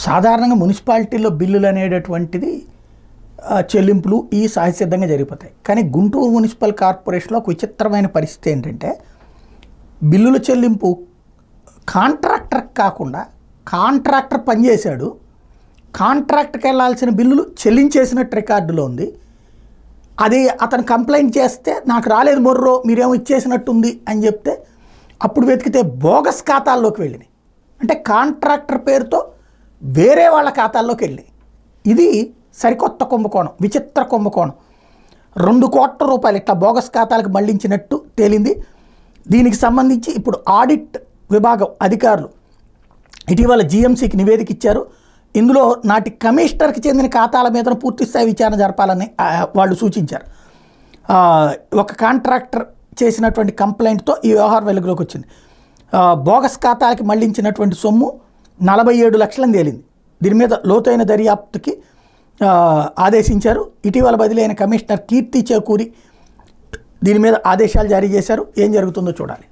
సాధారణంగా మున్సిపాలిటీల్లో బిల్లులు అనేటటువంటిది చెల్లింపులు ఈ సహజసిద్ధంగా జరిగిపోతాయి. కానీ గుంటూరు మున్సిపల్ కార్పొరేషన్లో ఒక విచిత్రమైన పరిస్థితి ఏంటంటే బిల్లుల చెల్లింపు కాంట్రాక్టర్ కాకుండా కాంట్రాక్టర్ పనిచేశాడు, కాంట్రాక్టర్కి వెళ్ళాల్సిన బిల్లులు చెల్లించేసినట్టు రికార్డులో ఉంది. అది అతను కంప్లైంట్ చేస్తే నాకు రాలేదు మొర్రో మీరేమో ఇచ్చేసినట్టుంది అని చెప్తే అప్పుడు వెతికితే బోగస్ ఖాతాల్లోకి వెళ్ళినాయి. అంటే కాంట్రాక్టర్ పేరుతో వేరే వాళ్ళ ఖాతాల్లోకి వెళ్ళినాయి. ఇది సరికొత్త కుంభకోణం, విచిత్ర కుంభకోణం. 2 కోట్ల రూపాయలు ఇట్లా బోగస్ ఖాతాలకు మళ్లించినట్టు తేలింది. దీనికి సంబంధించి ఇప్పుడు ఆడిట్ విభాగం అధికారులు ఇటీవల జీఎంసీకి నివేదిక ఇచ్చారు. ఇందులో నాటి కమిషనర్కి చెందిన ఖాతాల మీద పూర్తిస్థాయి విచారణ జరపాలని వాళ్ళు సూచించారు. ఒక కాంట్రాక్టర్ చేసినటువంటి కంప్లైంట్తో ఈ వ్యవహారం వెలుగులోకి వచ్చింది. బోగస్ ఖాతాలకి మళ్లించినటువంటి సొమ్ము 47 లక్షలని తేలింది. దీని మీద లోతైన దర్యాప్తుకి ఆదేశించారు. ఇటీవల బదిలీ అయిన కమిషనర్ కీర్తి చేకూరి దీని మీద ఆదేశాలు జారీ చేశారు. ఏం జరుగుతుందో చూడాలి.